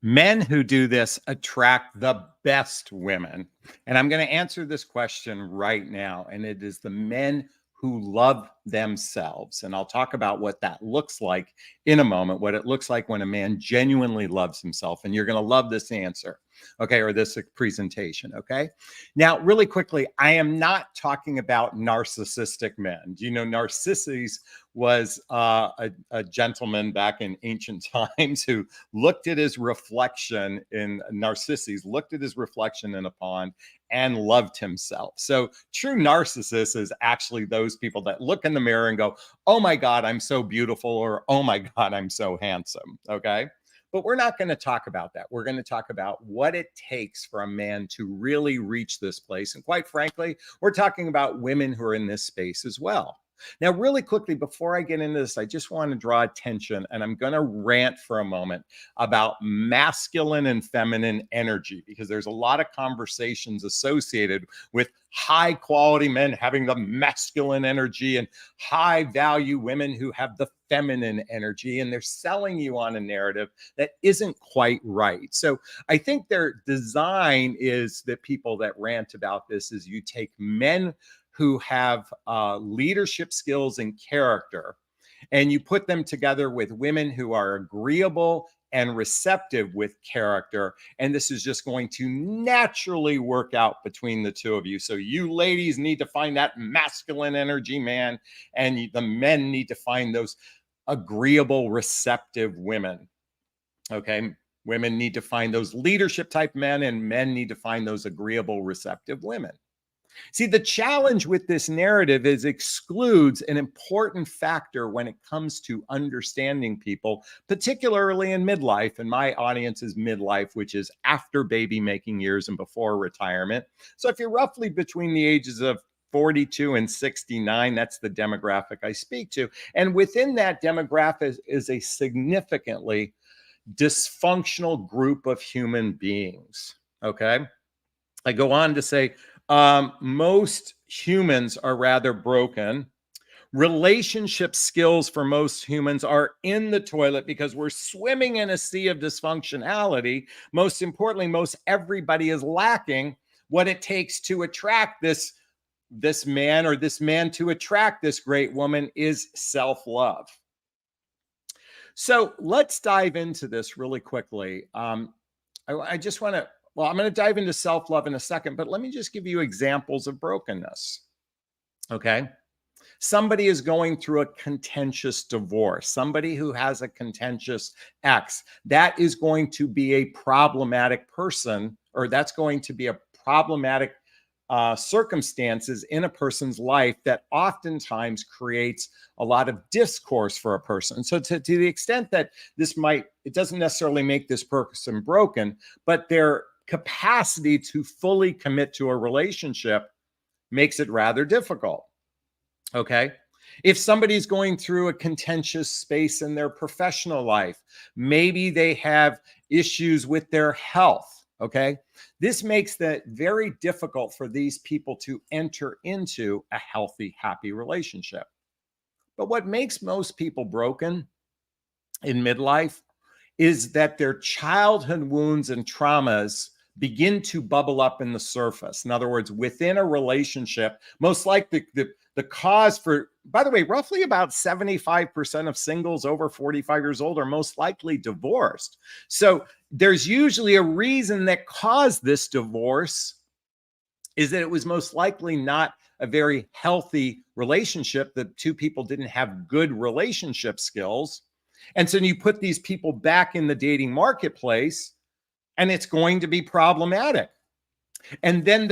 Men who do this attract the best women. And I'm going to answer this question right now. And it is the men who love themselves. And I'll talk about what that looks like in a moment, what it looks like when a man genuinely loves himself. And you're going to love this answer, okay, or this presentation, okay? Now, really quickly, I am not talking about narcissistic men. Do you know Narcissus was a gentleman back in ancient times who looked at his reflection in Narcissus, looked at his reflection in a pond and loved himself. So true narcissists is actually those people that look in the mirror and go, oh my God, I'm so beautiful, or oh my God, I'm so handsome, okay? But we're not going to talk about that. We're going to talk about what it takes for a man to really reach this place. And quite frankly, we're talking about women who are in this space as well. Now, really quickly, before I get into this, I just want to draw attention, and I'm going to rant for a moment about masculine and feminine energy, because there's a lot of conversations associated with high quality men having the masculine energy and high value women who have the feminine energy, and they're selling you on a narrative that isn't quite right. So I think their design is that people that rant about this is you take men who have leadership skills and character, and you put them together with women who are agreeable and receptive with character. And this is just going to naturally work out between the two of you. So you ladies need to find that masculine energy man, and the men need to find those agreeable, receptive women. Okay. Women need to find those leadership type men, and men need to find those agreeable, receptive women. See, the challenge with this narrative is excludes an important factor when it comes to understanding people, particularly in midlife. And my audience is midlife, which is after baby making years and before retirement. So if you're roughly between the ages of 42 and 69, that's the demographic I speak to. And within that demographic is a significantly dysfunctional group of human beings. Okay. I go on to say, most humans are rather broken. Relationship skills for most humans are in the toilet because we're swimming in a sea of dysfunctionality. Most importantly, most everybody is lacking what it takes to attract this man, or this man to attract this great woman, is self-love. So let's dive into this really quickly. I just want to, well, I'm going to dive into self-love in a second, but let me just give you examples of brokenness. Okay. Somebody is going through a contentious divorce. Somebody who has a contentious ex, that is going to be a problematic person, or that's going to be a problematic circumstances in a person's life that oftentimes creates a lot of discourse for a person. So to the extent that it doesn't necessarily make this person broken, but their capacity to fully commit to a relationship makes it rather difficult. Okay. If somebody's going through a contentious space in their professional life, maybe they have issues with their health. Okay. This makes it very difficult for these people to enter into a healthy, happy relationship. But what makes most people broken in midlife is that their childhood wounds and traumas begin to bubble up in the surface. In other words, within a relationship, most likely the cause for, by the way, roughly about 75% of singles over 45 years old are most likely divorced. So there's usually a reason that caused this divorce, is that it was most likely not a very healthy relationship. The two people didn't have good relationship skills. And so you put these people back in the dating marketplace, and it's going to be problematic. And then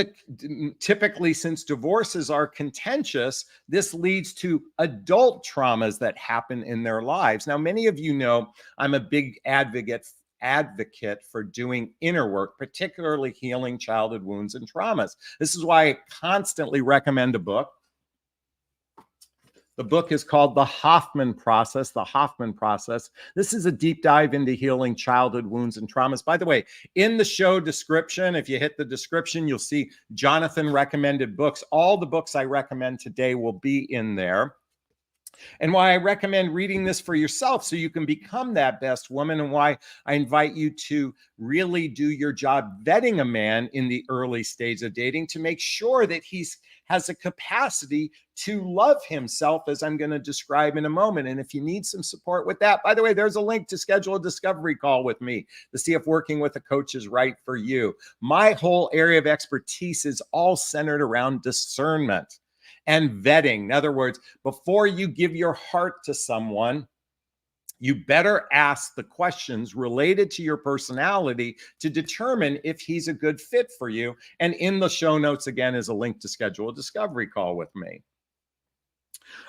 typically, since divorces are contentious, this leads to adult traumas that happen in their lives. Now, many of you know I'm a big advocate for doing inner work, particularly healing childhood wounds and traumas. This is why I constantly recommend a book. The book is called The Hoffman Process, The Hoffman Process. This is a deep dive into healing childhood wounds and traumas. By the way, in the show description, if you hit the description, you'll see Jonathan recommended books. All the books I recommend today will be in there. And why I recommend reading this for yourself so you can become that best woman, and why I invite you to really do your job vetting a man in the early stage of dating to make sure that he's has a capacity to love himself, as I'm going to describe in a moment. And if you need some support with that, by the way, there's a link to schedule a discovery call with me to see if working with a coach is right for you. My whole area of expertise is all centered around discernment and vetting. In other words, before you give your heart to someone, you better ask the questions related to your personality to determine if he's a good fit for you. And in the show notes, again, is a link to schedule a discovery call with me.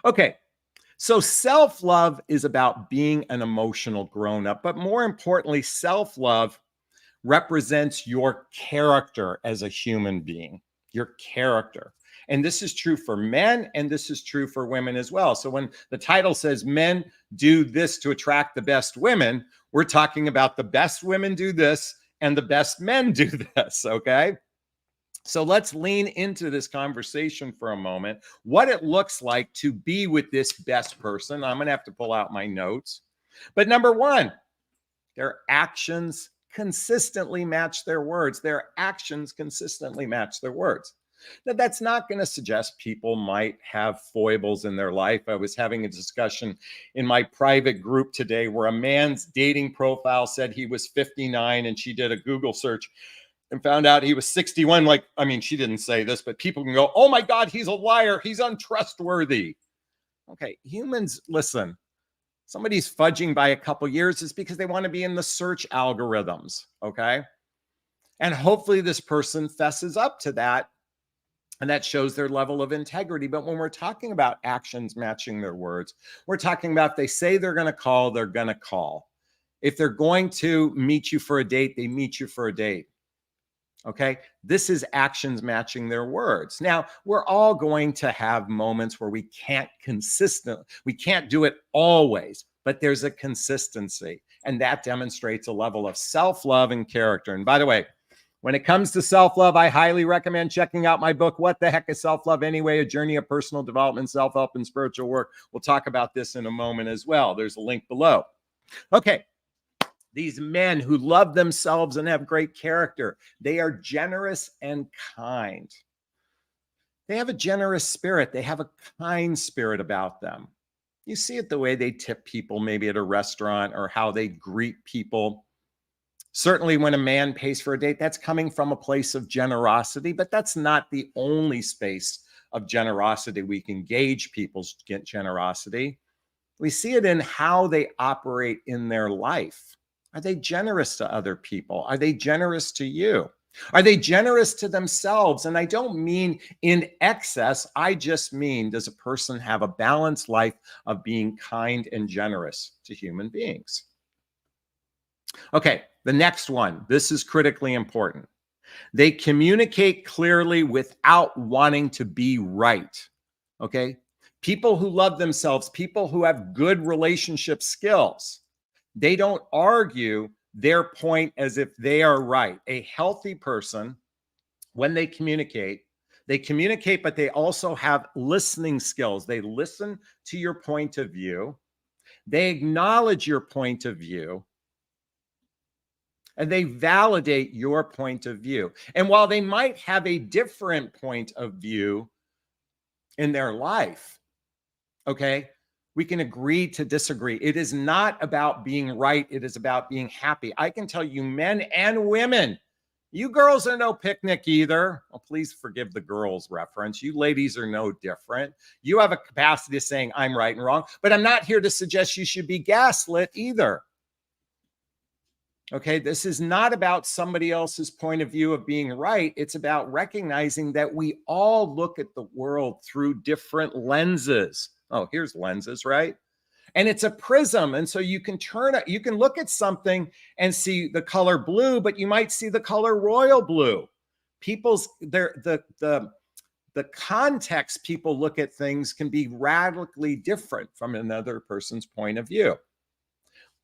Okay, so self-love is about being an emotional grown-up, but more importantly, self-love represents your character as a human being, your character. And this is true for men, and this is true for women as well. So when the title says men do this to attract the best women, we're talking about the best women do this and the best men do this, okay? So let's lean into this conversation for a moment, what it looks like to be with this best person. I'm going to have to pull out my notes. But number one, their actions consistently match their words. Their actions consistently match their words. Now, that's not going to suggest people might have foibles in their life. I was having a discussion in my private group today where a man's dating profile said he was 59, and she did a Google search and found out he was 61. Like, I mean, she didn't say this, but people can go, oh my God, he's a liar. He's untrustworthy. Okay, humans, listen, somebody's fudging by a couple years is because they want to be in the search algorithms, okay? And hopefully this person fesses up to that, and that shows their level of integrity. But when we're talking about actions matching their words, we're talking about if they say they're going to call, they're going to call. If they're going to meet you for a date, they meet you for a date. Okay, this is actions matching their words. Now, we're all going to have moments where we can't do it always, but there's a consistency, and that demonstrates a level of self-love and character. And by the way, when it comes to self-love, I highly recommend checking out my book, What the Heck is Self-Love Anyway? A Journey of Personal Development, Self-Help, and Spiritual Work. We'll talk about this in a moment as well. There's a link below. Okay. These men who love themselves and have great character, they are generous and kind. They have a generous spirit. They have a kind spirit about them. You see it the way they tip people, maybe at a restaurant, or how they greet people. Certainly when a man pays for a date, that's coming from a place of generosity, but that's not the only space of generosity we can gauge people's generosity. We see it in how they operate in their life. Are they generous to other people? Are they generous to you? Are they generous to themselves? And I don't mean in excess. I just mean, does a person have a balanced life of being kind and generous to human beings? Okay, the next one. This is critically important. They communicate clearly without wanting to be right. Okay? People who love themselves, people who have good relationship skills, they don't argue their point as if they are right. A healthy person, when they communicate, but they also have listening skills. They listen to your point of view. They acknowledge your point of view. And they validate your point of view. And while they might have a different point of view in their life, okay, we can agree to disagree. It is not about being right. It is about being happy. I can tell you, men and women, you girls are no picnic either. Well, please forgive the girls reference. You ladies are no different. You have a capacity of saying I'm right and wrong, but I'm not here to suggest you should be gaslit either. Okay, this is not about somebody else's point of view of being right. It's about recognizing that we all look at the world through different lenses. Oh, here's lenses, right? And it's a prism. And so you can you can look at something and see the color blue, but you might see the color royal blue. The context people look at things can be radically different from another person's point of view.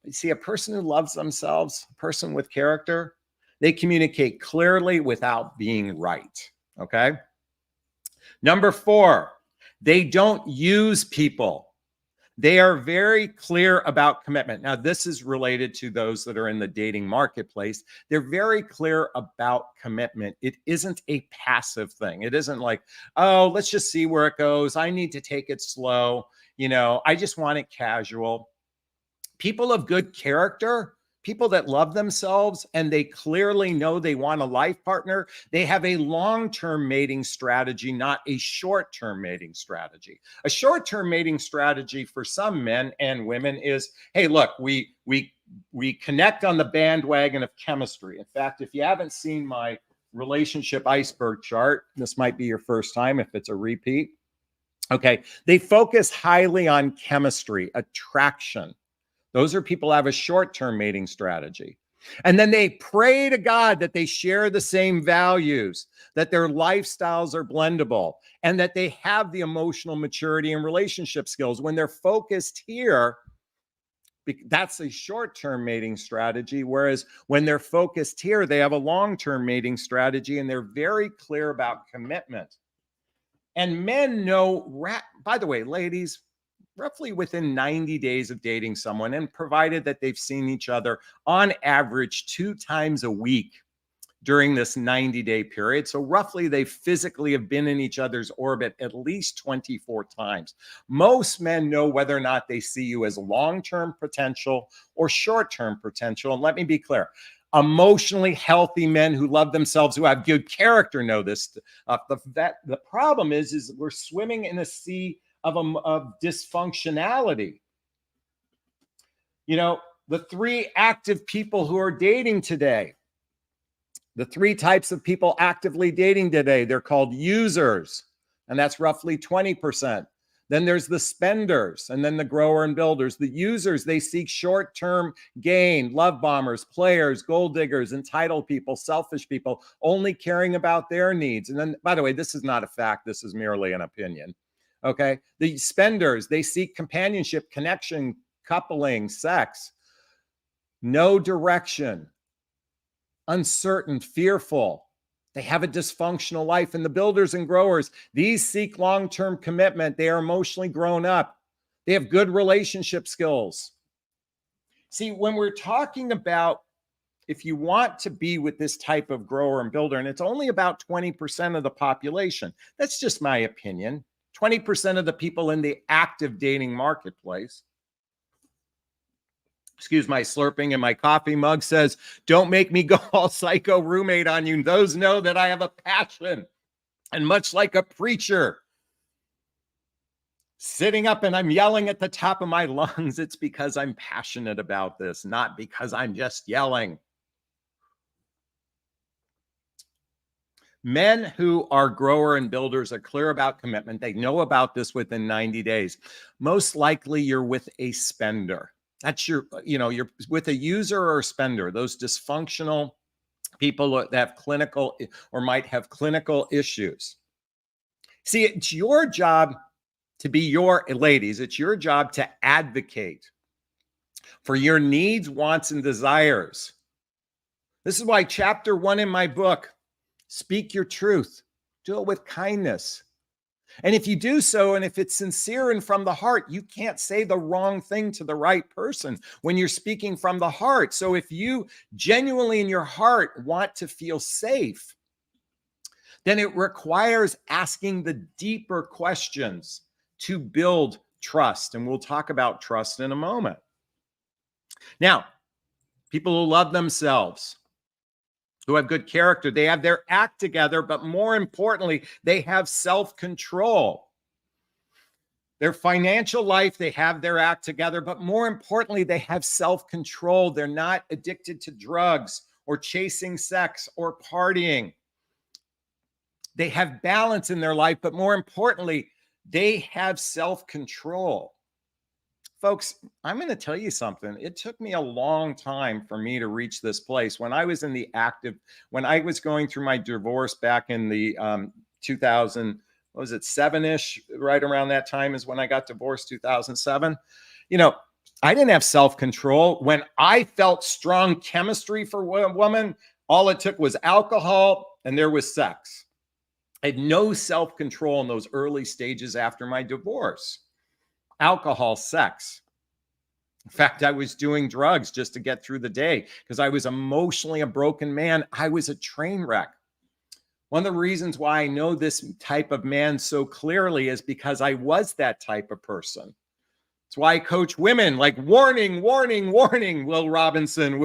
You see, a person who loves themselves, a person with character, they communicate clearly without being right. Okay. Number 4, they don't use people. They are very clear about commitment. Now, this is related to those that are in the dating marketplace. They're very clear about commitment. It isn't a passive thing. It isn't like, oh, let's just see where it goes. I need to take it slow. I just want it casual. People of good character, people that love themselves and they clearly know they want a life partner, they have a long-term mating strategy, not a short-term mating strategy. A short-term mating strategy for some men and women is, hey, look, we connect on the bandwagon of chemistry. In fact, if you haven't seen my relationship iceberg chart, this might be your first time if it's a repeat. Okay, they focus highly on chemistry, attraction. Those are people who have a short-term mating strategy. And then they pray to God that they share the same values, that their lifestyles are blendable, and that they have the emotional maturity and relationship skills. When they're focused here, that's a short-term mating strategy. Whereas when they're focused here, they have a long-term mating strategy, and they're very clear about commitment. And men know, by the way, ladies, roughly within 90 days of dating someone, and provided that they've seen each other on average 2 times a week during this 90-day period. So roughly they physically have been in each other's orbit at least 24 times. Most men know whether or not they see you as long-term potential or short-term potential. And let me be clear, emotionally healthy men who love themselves, who have good character know this. The problem is we're swimming in a sea of dysfunctionality. The 3 active people who are dating today, the 3 types of people actively dating today, they're called users, and that's roughly 20%. Then there's the spenders, and then the grower and builders. The users, they seek short-term gain, love bombers, players, gold diggers, entitled people, selfish people, only caring about their needs. And then, by the way, this is not a fact. This is merely an opinion. Okay. The spenders, they seek companionship, connection, coupling, sex, no direction, uncertain, fearful. They have a dysfunctional life. And the builders and growers, these seek long-term commitment. They are emotionally grown up. They have good relationship skills. See, when we're talking about, if you want to be with this type of grower and builder, and it's only about 20% of the population, that's just my opinion. 20% of the people in the active dating marketplace. Excuse my slurping, and my coffee mug says, don't make me go all psycho roommate on you. Those know that I have a passion. And much like a preacher sitting up and I'm yelling at the top of my lungs, it's because I'm passionate about this, not because I'm just yelling. Men who are grower and builders are clear about commitment. They know about this within 90 days. Most likely you're with a spender. That's you're with a user or a spender, those dysfunctional people that have clinical or might have clinical issues. See, it's your job to be ladies, it's your job to advocate for your needs, wants, and desires. This is why chapter 1 in my book, Speak Your Truth, do it with kindness. And if you do so, and if it's sincere and from the heart, you can't say the wrong thing to the right person when you're speaking from the heart. So if you genuinely in your heart want to feel safe, then it requires asking the deeper questions to build trust. And we'll talk about trust in a moment. Now, people who love themselves, who have good character, they have their act together, but more importantly, they have self-control. Their financial life, they have their act together, but more importantly, they have self-control. They're not addicted to drugs or chasing sex or partying. They have balance in their life, but more importantly, they have self-control. Folks, I'm going to tell you something. It took me a long time for me to reach this place. When I was in the when I was going through my divorce back in the 7-ish, right around that time is when I got divorced, 2007. I didn't have self-control. When I felt strong chemistry for a woman, all it took was alcohol and there was sex. I had no self-control in those early stages after my divorce. alcohol, sex. In fact, I was doing drugs just to get through the day because I was emotionally a broken man. I was a train wreck. One of the reasons why I know this type of man so clearly is because I was that type of person. It's why I coach women like warning, warning, warning, Will Robinson,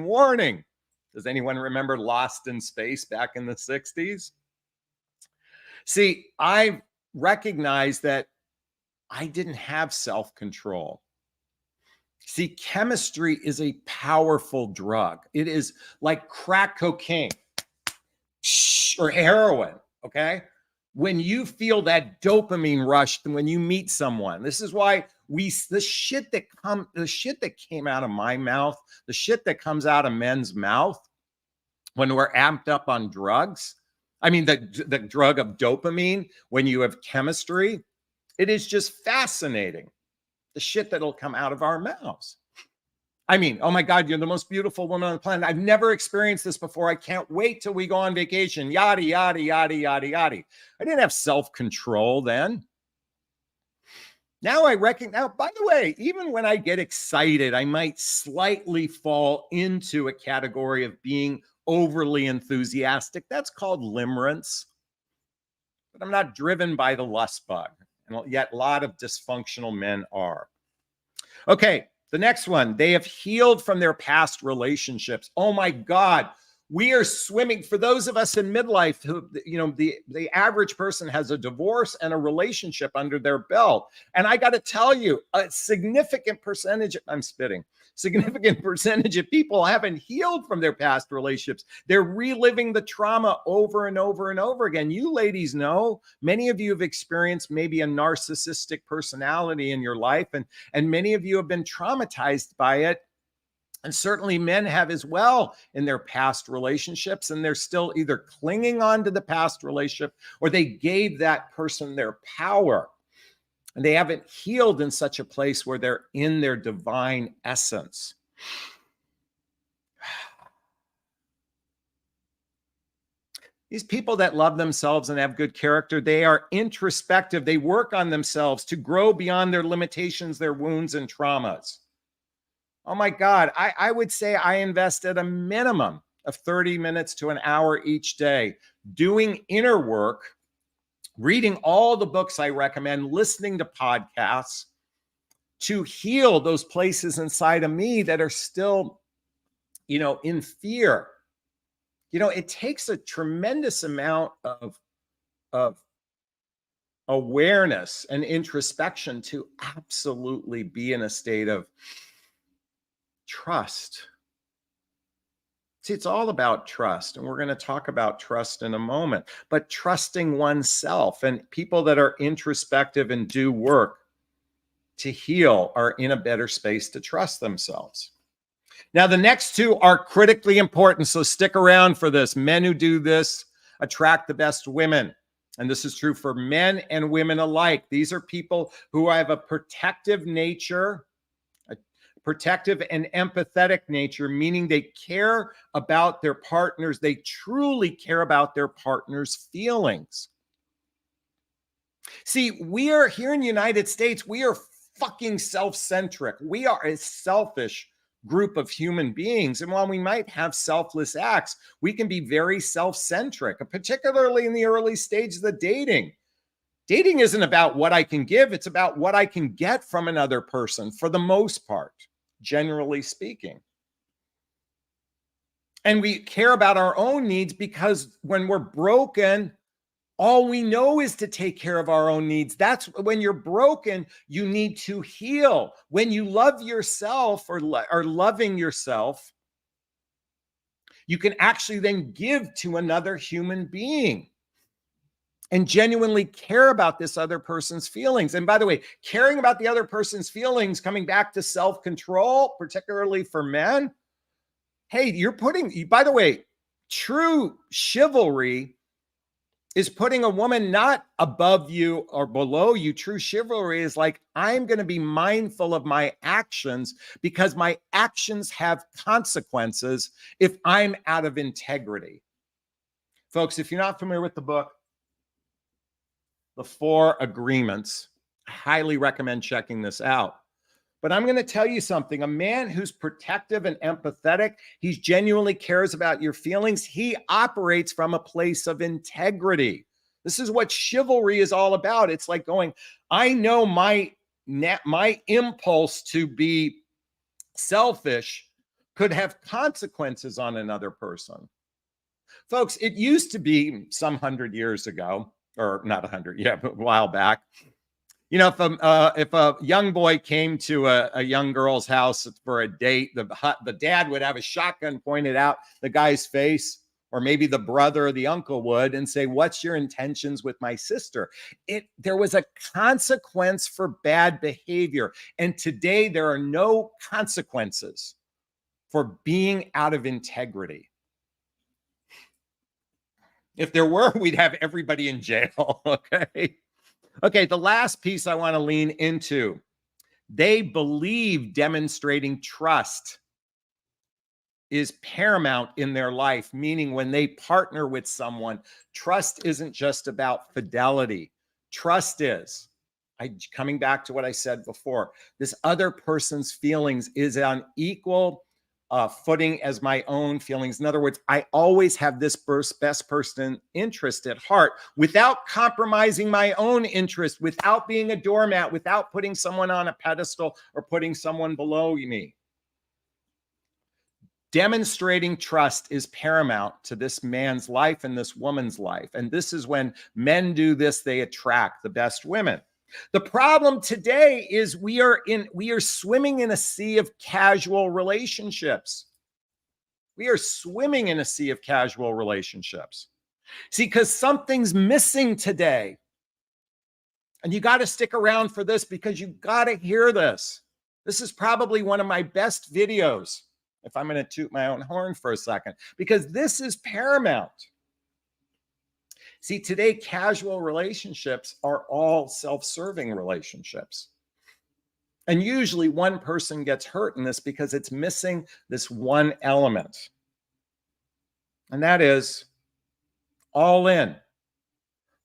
warning. Does anyone remember Lost in Space back in the 60s? See, I recognized that I didn't have self-control. See, chemistry is a powerful drug. It is like crack cocaine or heroin, okay? When you feel that dopamine rush when you meet someone, this is why the shit that came out of my mouth, the shit that comes out of men's mouth when we're amped up on drugs, I mean, the drug of dopamine, when you have chemistry, it is just fascinating. The shit that'll come out of our mouths. I mean, oh my God, you're the most beautiful woman on the planet. I've never experienced this before. I can't wait till we go on vacation. Yada, yada, yada, yada, yada. I didn't have self-control then. Now I reckon, now, by the way, even when I get excited, I might slightly fall into a category of being overly enthusiastic. That's called limerence. But I'm not driven by the lust bug. And yet a lot of dysfunctional men are. Okay, the next one. They have healed from their past relationships. Oh my God. We are swimming. For those of us in midlife who, you know, the average person has a divorce and a relationship under their belt. And I got to tell you, a significant percentage, I'm spitting, significant percentage of people haven't healed from their past relationships. They're reliving the trauma over and over and over again. You ladies know, many of you have experienced maybe a narcissistic personality in your life, and many of you have been traumatized by it. And certainly men have as well in their past relationships, and they're still either clinging on to the past relationship or they gave that person their power. And they haven't healed in such a place where they're in their divine essence. These people that love themselves and have good character, they are introspective. They work on themselves to grow beyond their limitations, their wounds, and traumas. Oh my God, I would say I invest at a minimum of 30 minutes to an hour each day doing inner work, reading all the books I recommend, listening to podcasts to heal those places inside of me that are still, you know, in fear. You know, it takes a tremendous amount of awareness and introspection to absolutely be in a state of trust. See, it's all about trust, and we're going to talk about trust in a moment, but trusting oneself, and people that are introspective and do work to heal are in a better space to trust themselves. Now, the next two are critically important, so stick around for this. Men who do this attract the best women, and this is true for men and women alike. These are people who have a protective nature, protective and empathetic nature, meaning they care about their partners. They truly care about their partner's feelings. See, we are here in the United States, we are fucking self-centric. We are a selfish group of human beings. And while we might have selfless acts, we can be very self-centric, particularly in the early stages of dating. Dating isn't about what I can give, it's about what I can get from another person for the most part, generally speaking. And we care about our own needs because when we're broken, all we know is to take care of our own needs. That's when you're broken, you need to heal. When you love yourself or loving yourself, you can actually then give to another human being and genuinely care about this other person's feelings. And by the way, caring about the other person's feelings, coming back to self-control, particularly for men. Hey, by the way, true chivalry is putting a woman not above you or below you. True chivalry is like, I'm going to be mindful of my actions because my actions have consequences if I'm out of integrity. Folks, if you're not familiar with the book, The Four Agreements, highly recommend checking this out. But I'm going to tell you something. A man who's protective and empathetic, he genuinely cares about your feelings. He operates from a place of integrity. This is what chivalry is all about. It's like going, I know my impulse to be selfish could have consequences on another person. Folks, it used to be some 100 years ago, or not 100, yeah, but a while back. You know, if a young boy came to a young girl's house for a date, the dad would have a shotgun pointed out the guy's face, or maybe the brother or the uncle would, and say, "What's your intentions with my sister?" There was a consequence for bad behavior, and today there are no consequences for being out of integrity. If there were, we'd have everybody in jail. Okay. Okay, the last piece I want to lean into. They believe demonstrating trust is paramount in their life, meaning when they partner with someone, trust isn't just about fidelity. Trust is, coming back to what I said before, this other person's feelings is on equal footing as my own feelings. In other words, I always have this best person interest at heart without compromising my own interest, without being a doormat, without putting someone on a pedestal or putting someone below me. Demonstrating trust is paramount to this man's life and this woman's life. And this is when men do this, they attract the best women. The problem today is we are swimming in a sea of casual relationships. We are swimming in a sea of casual relationships. See, because something's missing today. And you got to stick around for this because you got to hear this. This is probably one of my best videos, if I'm going to toot my own horn for a second, because this is paramount. See, today, casual relationships are all self-serving relationships. And usually one person gets hurt in this because it's missing this one element. And that is all in.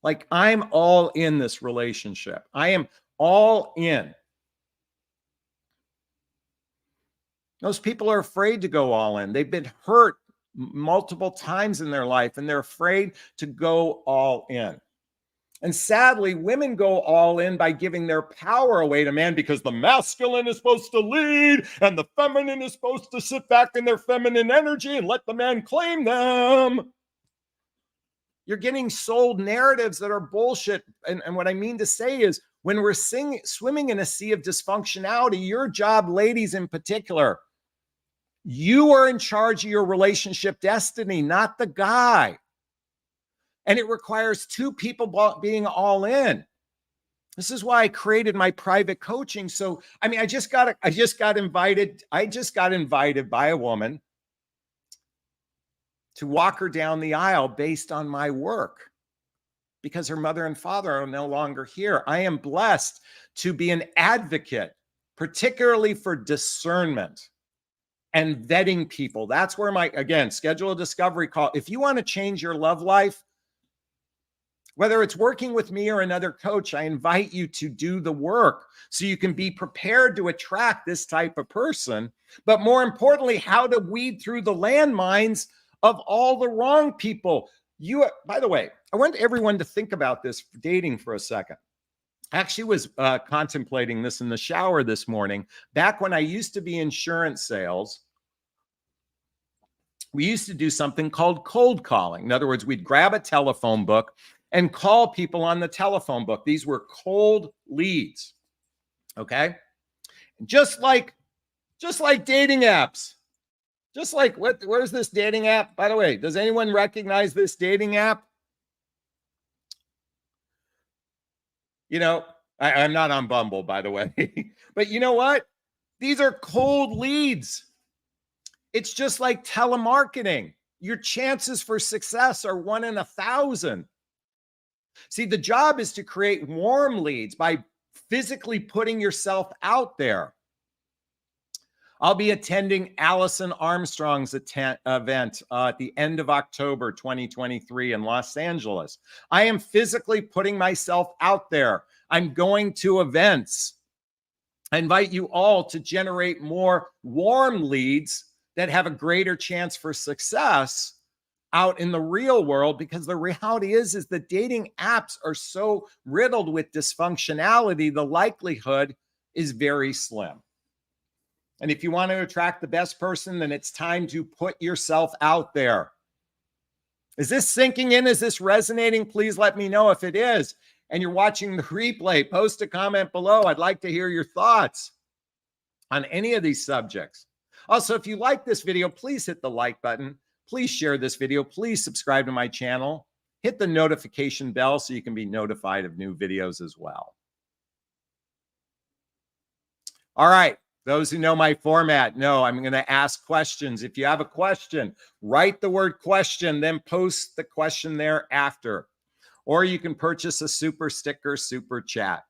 Like, I'm all in this relationship. I am all in. Those people are afraid to go all in. They've been hurt multiple times in their life, and they're afraid to go all in. And sadly, women go all in by giving their power away to man because the masculine is supposed to lead and the feminine is supposed to sit back in their feminine energy and let the man claim them. You're getting sold narratives that are bullshit. And what I mean to say is, when we're swimming in a sea of dysfunctionality, your job, ladies in particular, you are in charge of your relationship destiny, not the guy. And it requires two people being all in. This is why I created my private coaching. So, I mean, I just got invited by a woman to walk her down the aisle based on my work because her mother and father are no longer here. I am blessed to be an advocate, particularly for discernment and vetting people. That's where again, schedule a discovery call. If you want to change your love life, whether it's working with me or another coach, I invite you to do the work so you can be prepared to attract this type of person. But more importantly, how to weed through the landmines of all the wrong people. By the way, I want everyone to think about this dating for a second. I actually was contemplating this in the shower this morning. Back when I used to be insurance sales, we used to do something called cold calling. In other words, we'd grab a telephone book and call people on the telephone book. These were cold leads. Okay? Just like dating apps. Just like, where's this dating app? By the way, does anyone recognize this dating app? You know, I'm not on Bumble, by the way. But you know what? These are cold leads. It's just like telemarketing. Your chances for success are 1 in 1,000. See, the job is to create warm leads by physically putting yourself out there. I'll be attending Allison Armstrong's event at the end of October 2023 in Los Angeles. I am physically putting myself out there. I'm going to events. I invite you all to generate more warm leads that have a greater chance for success out in the real world, because the reality is the dating apps are so riddled with dysfunctionality, the likelihood is very slim. And if you want to attract the best person, then it's time to put yourself out there. Is this sinking in? Is this resonating? Please let me know if it is. And you're watching the replay, post a comment below. I'd like to hear your thoughts on any of these subjects. Also, if you like this video, please hit the like button. Please share this video. Please subscribe to my channel. Hit the notification bell so you can be notified of new videos as well. All right. Those who know my format know I'm going to ask questions. If you have a question, write the word question, then post the question there after. Or you can purchase a super sticker, super chat.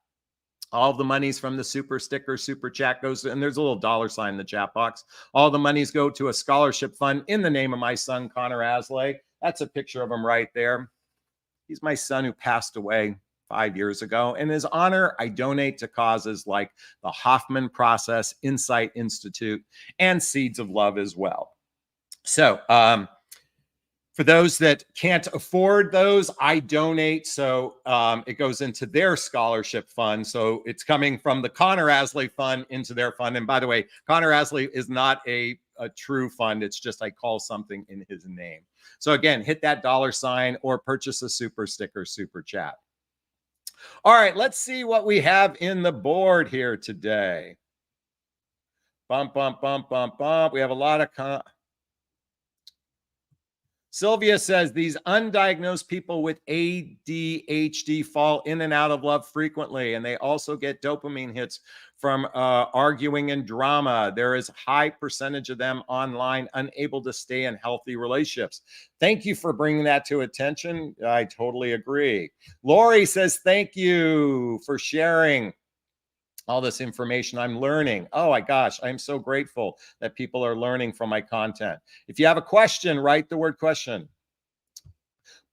All the monies from the super sticker, super chat goes to, and there's a little $ in the chat box. All the monies go to a scholarship fund in the name of my son, Connor Aslay. That's a picture of him right there. He's my son who passed away 5 years ago. In his honor, I donate to causes like the Hoffman Process, Insight Institute, and Seeds of Love as well. So, for those that can't afford those, I donate. So it goes into their scholarship fund. So it's coming from the Connor Aslay fund into their fund. And by the way, Connor Aslay is not a true fund. It's just I call something in his name. So again, hit that $ or purchase a super sticker, super chat. All right, let's see what we have in the board here today. Bump, bump, bump, bump, bump. We have a lot of... Sylvia says these undiagnosed people with ADHD fall in and out of love frequently, and they also get dopamine hits from arguing and drama. There is a high percentage of them online unable to stay in healthy relationships. Thank you for bringing that to attention. I totally agree. Lori says, thank you for sharing all this information I'm learning. Oh my gosh, I'm so grateful that people are learning from my content. If you have a question, write the word question.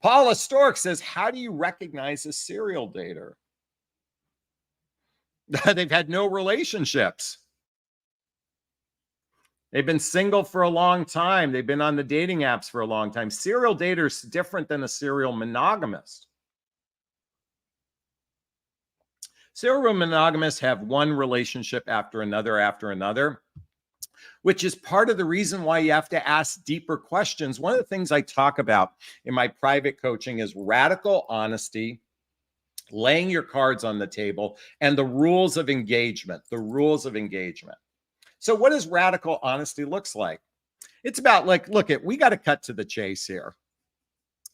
Paula Stork says, how do you recognize a serial dater? They've had no relationships. They've been single for a long time. They've been on the dating apps for a long time. Serial dater is different than a serial monogamist. Serial monogamists have one relationship after another, which is part of the reason why you have to ask deeper questions. One of the things I talk about in my private coaching is radical honesty, laying your cards on the table, and the rules of engagement, So what does radical honesty looks like? It's about like, we got to cut to the chase here.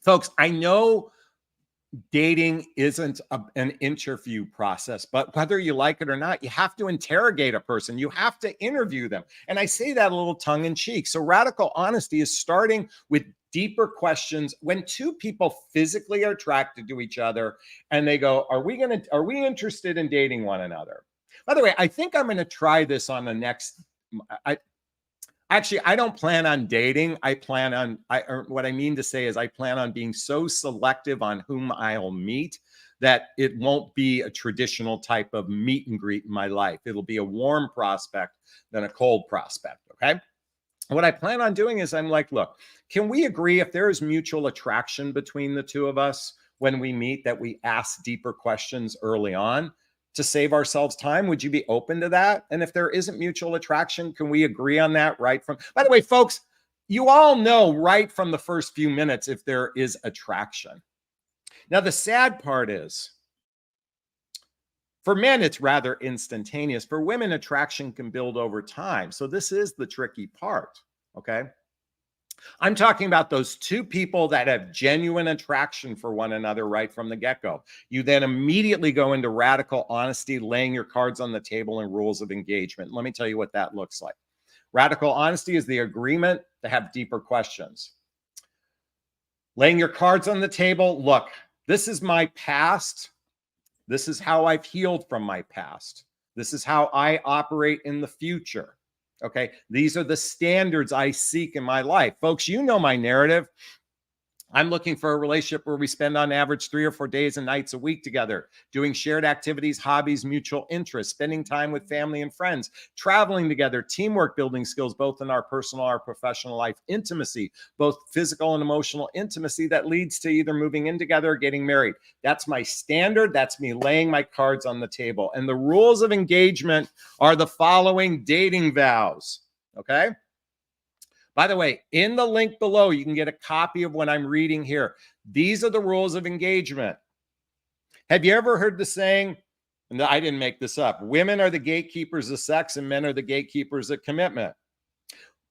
Folks, I know dating isn't an interview process, but whether you like it or not, you have to interrogate a person. You have to interview them. And I say that a little tongue in cheek. So radical honesty is starting with deeper questions. When two people physically are attracted to each other and they go, are we interested in dating one another? By the way, I think I'm going to try this on the next, Actually, I don't plan on dating. What I mean to say is I plan on being so selective on whom I'll meet that it won't be a traditional type of meet and greet in my life. It'll be a warm prospect than a cold prospect, okay? What I plan on doing is I'm like, look, can we agree if there is mutual attraction between the two of us when we meet that we ask deeper questions early on? To save ourselves time, would you be open to that? And if there isn't mutual attraction, can we agree on that right from, by the way, folks, you all know right from the first few minutes if there is attraction. Now, the sad part is, for men, it's rather instantaneous. For women, attraction can build over time. So this is the tricky part, okay? I'm talking about those two people that have genuine attraction for one another right from the get-go. You then immediately go into radical honesty, laying your cards on the table and rules of engagement. Let me tell you what that looks like. Radical honesty is the agreement to have deeper questions. Laying your cards on the table. Look, this is my past. This is how I've healed from my past. This is how I operate in the future. Okay, these are the standards I seek in my life. Folks, you know my narrative. I'm looking for a relationship where we spend on average 3 or 4 days and nights a week together, doing shared activities, hobbies, mutual interests, spending time with family and friends, traveling together, teamwork, building skills, both in our personal or professional life, intimacy, both physical and emotional intimacy that leads to either moving in together or getting married. That's my standard. That's me laying my cards on the table. And the rules of engagement are the following dating vows. Okay. By the way, in the link below, you can get a copy of what I'm reading here. These are the rules of engagement. Have you ever heard the saying, and I didn't make this up, women are the gatekeepers of sex and men are the gatekeepers of commitment?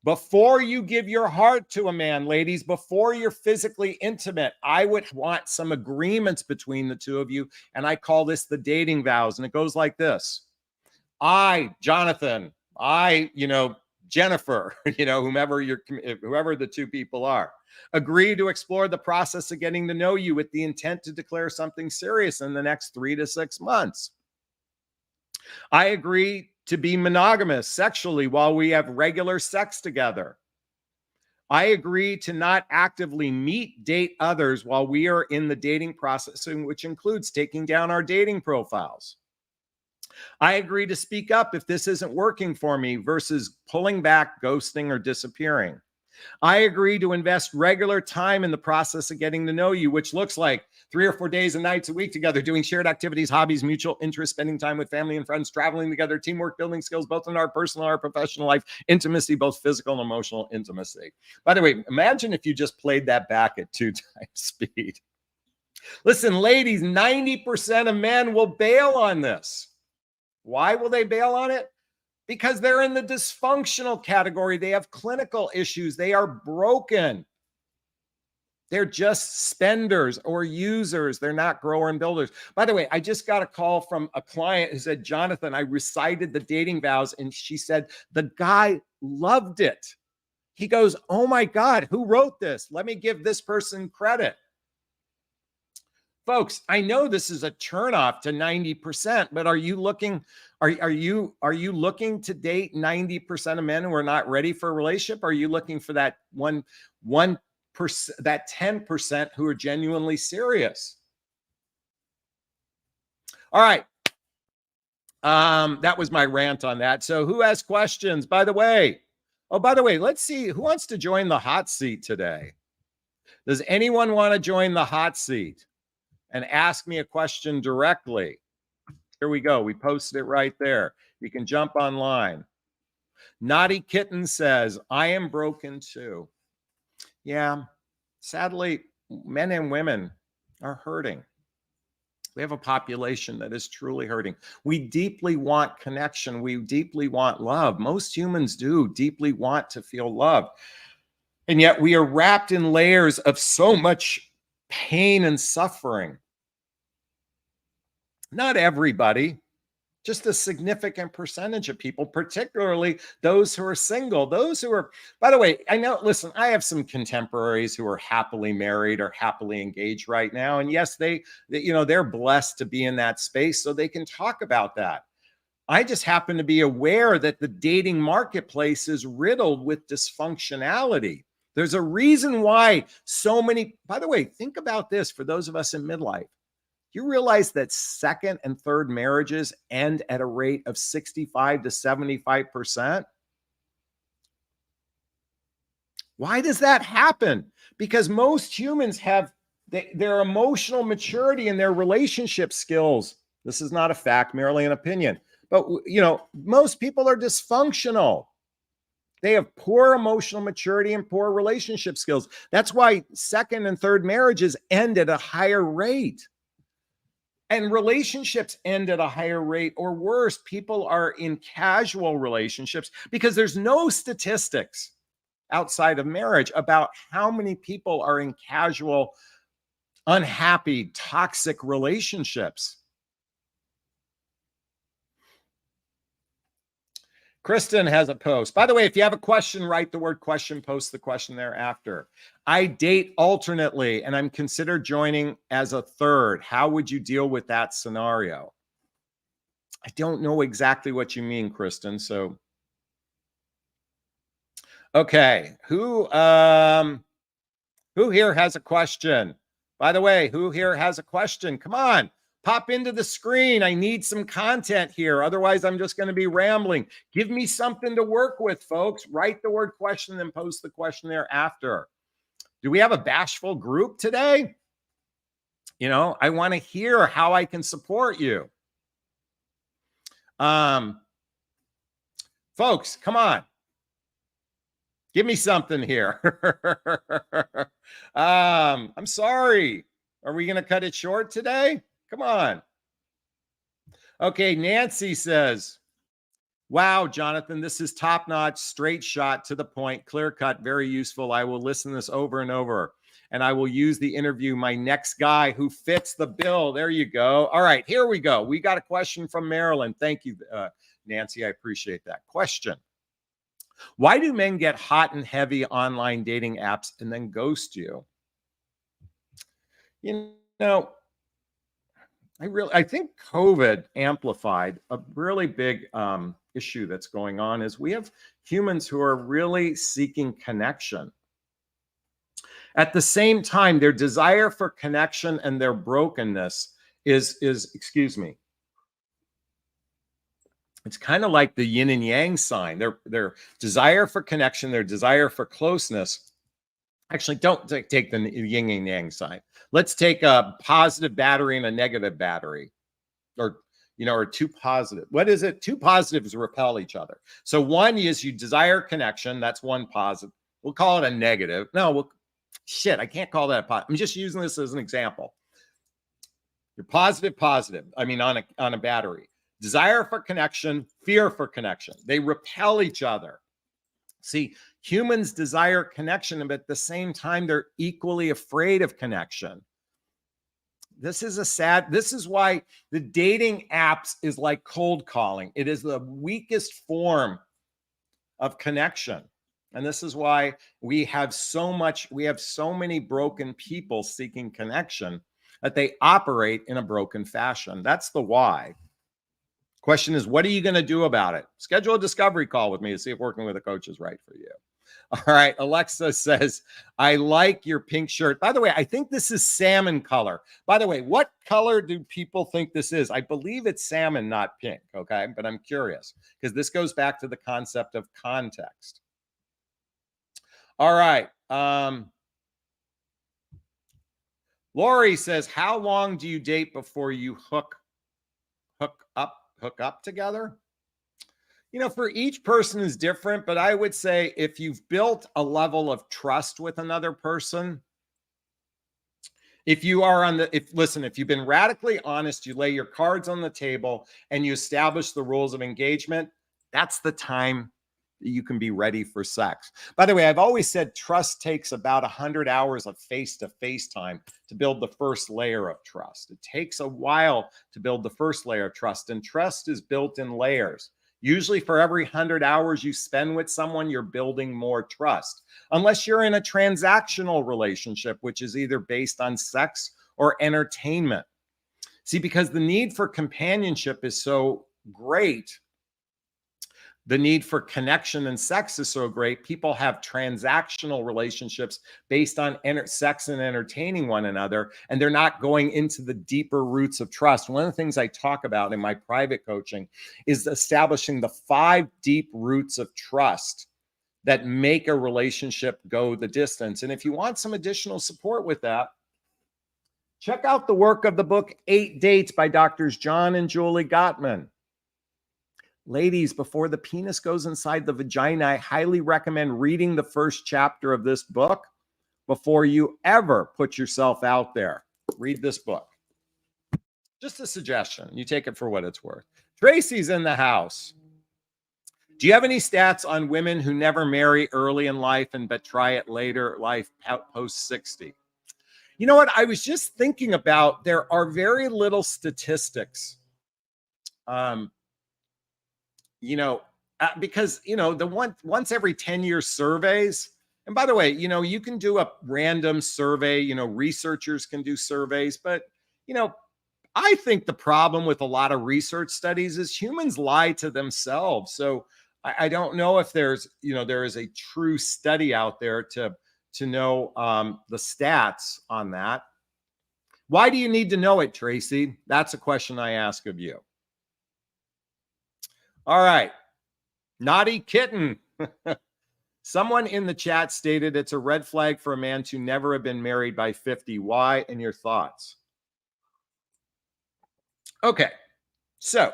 Before you give your heart to a man, ladies, before you're physically intimate, I would want some agreements between the two of you. And I call this the dating vows. And it goes like this. I, Jonathan, Jennifer, whoever the two people are, agree to explore the process of getting to know you with the intent to declare something serious in the next 3 to 6 months. I agree to be monogamous sexually while we have regular sex together. I agree to not actively date others while we are in the dating process, which includes taking down our dating profiles. I agree to speak up if this isn't working for me versus pulling back, ghosting, or disappearing. I agree to invest regular time in the process of getting to know you, which looks like 3 or 4 days and nights a week together, doing shared activities, hobbies, mutual interests, spending time with family and friends, traveling together, teamwork, building skills, both in our personal and our professional life, intimacy, both physical and emotional intimacy. By the way, imagine if you just played that back at 2 times speed. Listen, ladies, 90% of men will bail on this. Why will they bail on it? Because they're in the dysfunctional category. They have clinical issues. They are broken. They're just spenders or users. They're not grower and builders. By the way, I just got a call from a client who said, Jonathan, I recited the dating vows. And she said, the guy loved it. He goes, oh my God, who wrote this? Let me give this person credit. Folks, I know this is a turnoff to 90%, but are you looking to date 90% of men who are not ready for a relationship? Are you looking for that 1%, that 10% who are genuinely serious? All right. That was my rant on that. So who has questions? By the way, let's see who wants to join the hot seat today. Does anyone want to join the hot seat and ask me a question directly? Here we go. We posted it right there. You can jump online. Naughty Kitten says, I am broken too. Yeah, sadly, men and women are hurting. We have a population that is truly hurting. We deeply want connection. We deeply want love. Most humans do deeply want to feel loved. And yet we are wrapped in layers of so much pain and suffering. Not everybody, just a significant percentage of people, particularly those who are single, those who are, by the way, I know, listen, I have some contemporaries who are happily married or happily engaged right now. And yes, they're blessed to be in that space so they can talk about that. I just happen to be aware that the dating marketplace is riddled with dysfunctionality. There's a reason why so many, by the way, think about this for those of us in midlife. You realize that second and third marriages end at a rate of 65 to 75%? Why does that happen? Because most humans have their emotional maturity and their relationship skills. This is not a fact, merely an opinion. But, most people are dysfunctional. They have poor emotional maturity and poor relationship skills. That's why second and third marriages end at a higher rate. And relationships end at a higher rate, or worse, people are in casual relationships because there's no statistics outside of marriage about how many people are in casual, unhappy, toxic relationships. Kristen has a post. By the way, if you have a question, write the word question, post the question thereafter. I date alternately, and I'm considered joining as a third. How would you deal with that scenario? I don't know exactly what you mean, Kristen. So, okay. Who here has a question? By the way, who here has a question? Come on, pop into the screen. I need some content here. Otherwise, I'm just going to be rambling. Give me something to work with, folks. Write the word question and post the question there after. Do we have a bashful group today? You know, I want to hear how I can support you. Folks, come on. Give me something here. I'm sorry. Are we going to cut it short today? Come on. Okay, Nancy says, wow, Jonathan, this is top-notch, straight shot, to the point, clear cut, very useful. I will listen to this over and over, and I will use the interview my next guy who fits the bill. There you go. All right, here we go. We got a question from Maryland. Thank you, Nancy. I appreciate that. Question. Why do men get hot and heavy online dating apps and then ghost you? You know, I think COVID amplified a really big issue that's going on is we have humans who are really seeking connection. At the same time, their desire for connection and their brokenness is excuse me, it's kind of like the yin and yang sign. Their desire for connection, their desire for closeness. Actually, don't take the yin and yang sign. Let's take a positive battery and a negative battery, or two positive. What is it? Two positives repel each other. So one is you desire connection. That's one positive. We'll call it a negative. No, I can't call that a positive. I'm just using this as an example. You're positive. I mean, on a battery. Desire for connection, fear for connection. They repel each other. See, humans desire connection, but at the same time, they're equally afraid of connection. This is why the dating apps is like cold calling. It is the weakest form of connection. And this is why we have so many broken people seeking connection, that they operate in a broken fashion. That's the why. Question is, what are you going to do about it? Schedule a discovery call with me to see if working with a coach is right for you. All right. Alexa says, I like your pink shirt. By the way, I think this is salmon color. By the way, what color do people think this is? I believe it's salmon, not pink. Okay. But I'm curious because this goes back to the concept of context. All right. Lori says, how long do you date before you hook up together? You know, for each person is different, but I would say if you've built a level of trust with another person, if you've been radically honest, you lay your cards on the table and you establish the rules of engagement, that's the time that you can be ready for sex. By the way, I've always said trust takes about 100 hours of face-to-face time to build the first layer of trust. It takes a while to build the first layer of trust, and trust is built in layers. Usually for every 100 hours you spend with someone, you're building more trust. Unless you're in a transactional relationship, which is either based on sex or entertainment. See, because the need for companionship is so great, the need for connection and sex is so great, people have transactional relationships based on sex and entertaining one another, and they're not going into the deeper roots of trust. One of the things I talk about in my private coaching is establishing the 5 deep roots of trust that make a relationship go the distance. And if you want some additional support with that, check out the work of the book 8 Dates by Drs. John and Julie Gottman. Ladies, before the penis goes inside the vagina, I highly recommend reading the first chapter of this book before you ever put yourself out there. Read this book. Just a suggestion. You take it for what it's worth. Tracy's in the house. Do you have any stats on women who never marry early in life but try it later life post 60? You know what? I was just thinking about, there are very little statistics. Because, the once every 10-year surveys, and by the way, you can do a random survey, researchers can do surveys, but, I think the problem with a lot of research studies is humans lie to themselves. So I don't know if there is a true study out there to to know the stats on that. Why do you need to know it, Tracy? That's a question I ask of you. All right. Naughty Kitten. Someone in the chat stated it's a red flag for a man to never have been married by 50. Why? And your thoughts? Okay. So,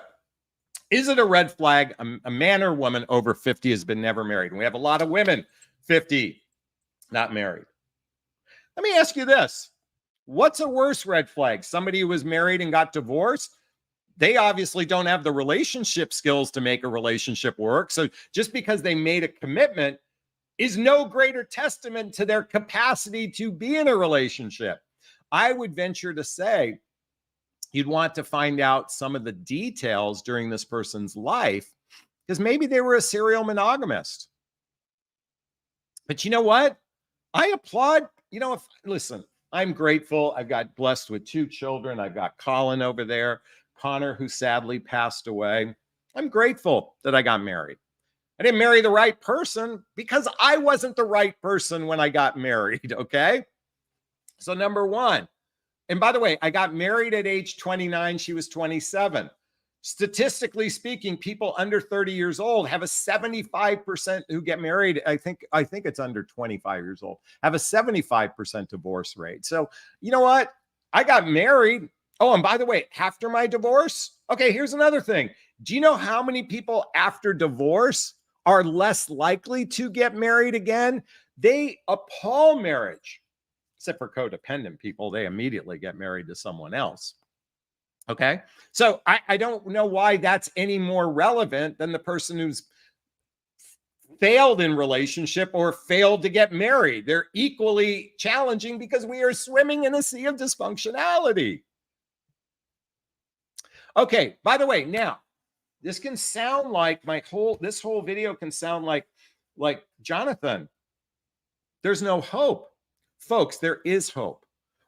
is it a red flag a man or woman over 50 has been never married? And we have a lot of women 50 not married. Let me ask you this. What's a worse red flag? Somebody who was married and got divorced? They obviously don't have the relationship skills to make a relationship work. So just because they made a commitment is no greater testament to their capacity to be in a relationship. I would venture to say you'd want to find out some of the details during this person's life, because maybe they were a serial monogamist. But you know what? I applaud, listen, I'm grateful. I've got blessed with 2 children. I've got Colin over there, Connor, who sadly passed away. I'm grateful that I got married. I didn't marry the right person because I wasn't the right person when I got married, okay? So number one, and by the way, I got married at age 29. She was 27. Statistically speaking, people under 30 years old have a 75% who get married. I think it's under 25 years old, have a 75% divorce rate. So you know what? I got married. Oh, and by the way, after my divorce, okay, here's another thing. Do you know how many people after divorce are less likely to get married again? They appall marriage, except for codependent people. They immediately get married to someone else. Okay. So I don't know why that's any more relevant than the person who's failed in relationship or failed to get married. They're equally challenging because we are swimming in a sea of dysfunctionality. Okay. By the way, now this can sound like this whole video can sound like Jonathan, there's no hope. Folks, there is hope.